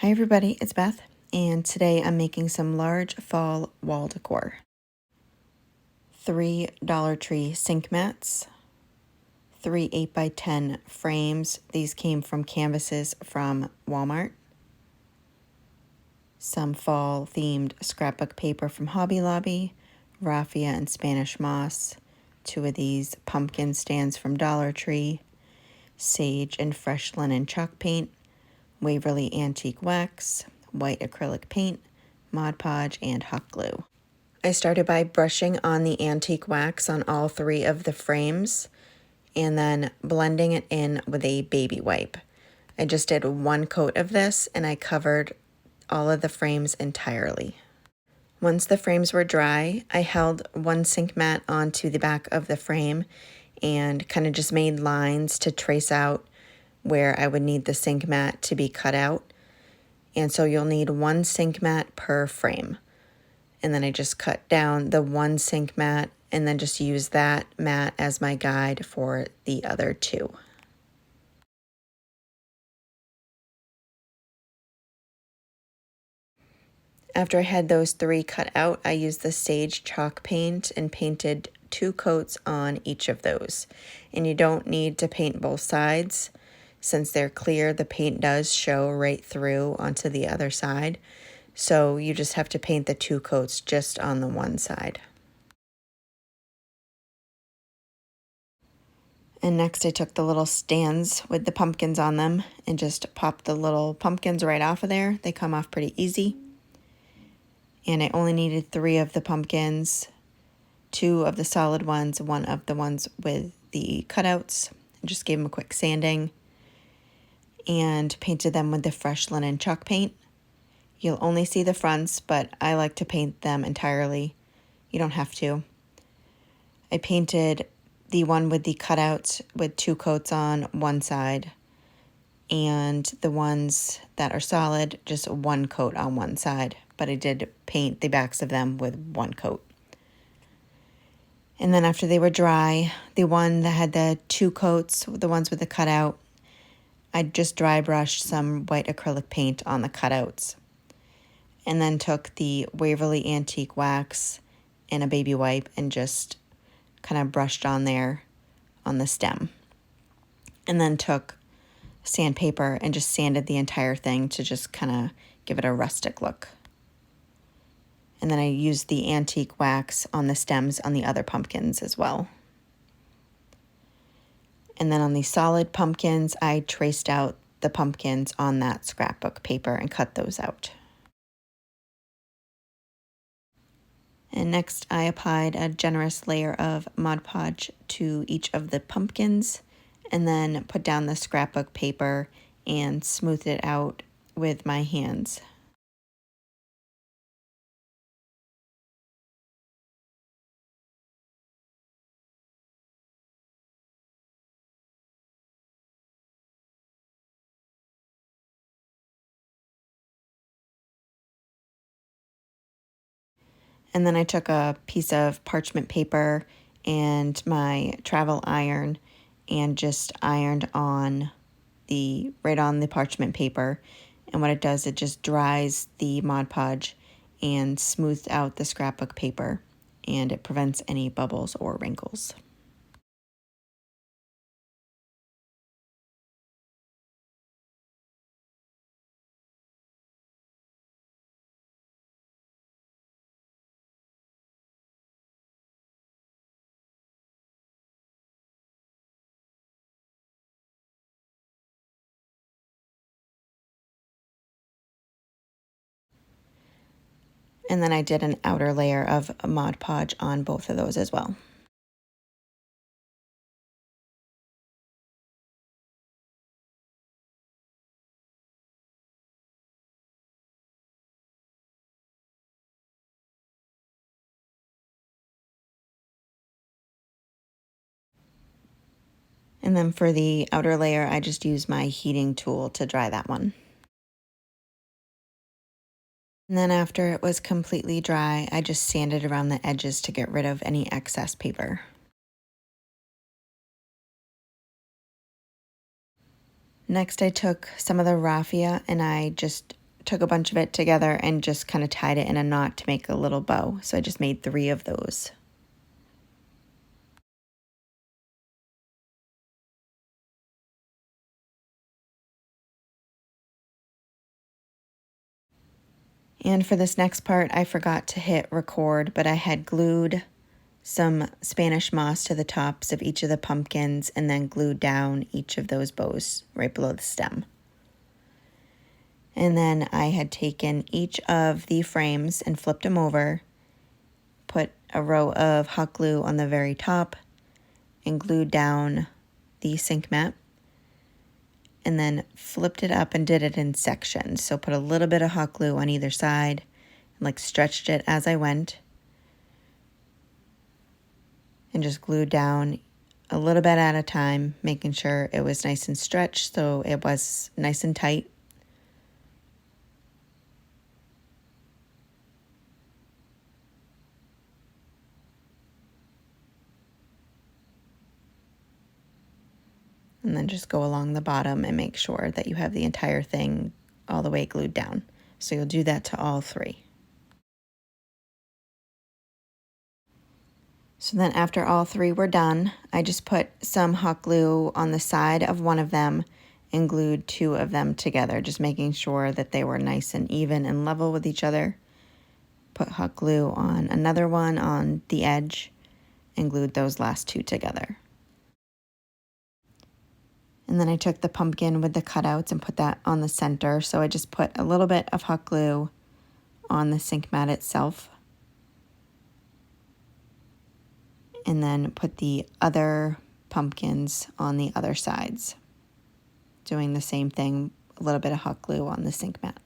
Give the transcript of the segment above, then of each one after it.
Hi everybody, it's Beth, and today I'm making some large fall wall decor. 3 Dollar Tree sink mats, 3 8x10 frames. These came from canvases from Walmart. Some fall themed scrapbook paper from Hobby Lobby, Raffia and Spanish moss, 2 of these pumpkin stands from Dollar Tree, sage and fresh linen chalk paint, Waverley antique wax, white acrylic paint, Mod Podge, and hot glue. I started by brushing on the antique wax on all 3 of the frames and then blending it in with a baby wipe. I just did 1 coat of this and I covered all of the frames entirely. Once the frames were dry, I held 1 sink mat onto the back of the frame and kind of just made lines to trace out where I would need the sink mat to be cut out. And so you'll need 1 sink mat per frame. And then I just cut down the 1 sink mat and then just use that mat as my guide for the other 2. After I had those 3 cut out, I used the sage chalk paint and painted 2 coats on each of those. And you don't need to paint both sides. Since they're clear, the paint does show right through onto the other side. So you just have to paint the 2 coats just on the one side. And next I took the little stands with the pumpkins on them and just popped the little pumpkins right off of there. They come off pretty easy. And I only needed 3 of the pumpkins, 2 of the solid ones, 1 of the ones with the cutouts. I just gave them a quick sanding and painted them with the fresh linen chalk paint. You'll only see the fronts, but I like to paint them entirely. You don't have to. I painted the one with the cutouts with 2 coats on one side, and the ones that are solid, just 1 coat on one side. But I did paint the backs of them with 1 coat. And then after they were dry, the one that had the 2 coats, the ones with the cutout, I just dry brushed some white acrylic paint on the cutouts. And then took the Waverley antique wax and a baby wipe and just kind of brushed on there on the stem. And then took sandpaper and just sanded the entire thing to just kind of give it a rustic look. And then I used the antique wax on the stems on the other pumpkins as well. And then on the solid pumpkins, I traced out the pumpkins on that scrapbook paper and cut those out. And next I applied a generous layer of Mod Podge to each of the pumpkins and then put down the scrapbook paper and smoothed it out with my hands. And then I took a piece of parchment paper and my travel iron and just ironed on right on the parchment paper. And what it does, it just dries the Mod Podge and smooths out the scrapbook paper, and it prevents any bubbles or wrinkles. And then I did an outer layer of Mod Podge on both of those as well. And then for the outer layer, I just used my heating tool to dry that one. And then after it was completely dry, I just sanded around the edges to get rid of any excess paper. Next, I took some of the raffia and I just took a bunch of it together and just kind of tied it in a knot to make a little bow. So I just made 3 of those. And for this next part, I forgot to hit record, but I had glued some Spanish moss to the tops of each of the pumpkins and then glued down each of those bows right below the stem. And then I had taken each of the frames and flipped them over, put a row of hot glue on the very top, and glued down the sink mat, and then flipped it up and did it in sections. So put a little bit of hot glue on either side, and like stretched it as I went, and just glued down a little bit at a time, making sure it was nice and stretched so it was nice and tight. And then just go along the bottom and make sure that you have the entire thing all the way glued down. So you'll do that to all 3. So then after all 3 were done, I just put some hot glue on the side of one of them and glued 2 of them together, just making sure that they were nice and even and level with each other. Put hot glue on another one on the edge and glued those last 2 together. And then I took the pumpkin with the cutouts and put that on the center. So I just put a little bit of hot glue on the sink mat itself. And then put the other pumpkins on the other sides. Doing the same thing, a little bit of hot glue on the sink mat.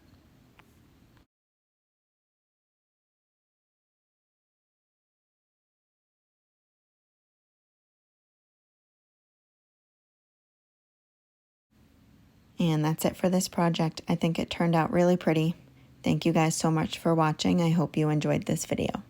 And that's it for this project. I think it turned out really pretty. Thank you guys so much for watching. I hope you enjoyed this video.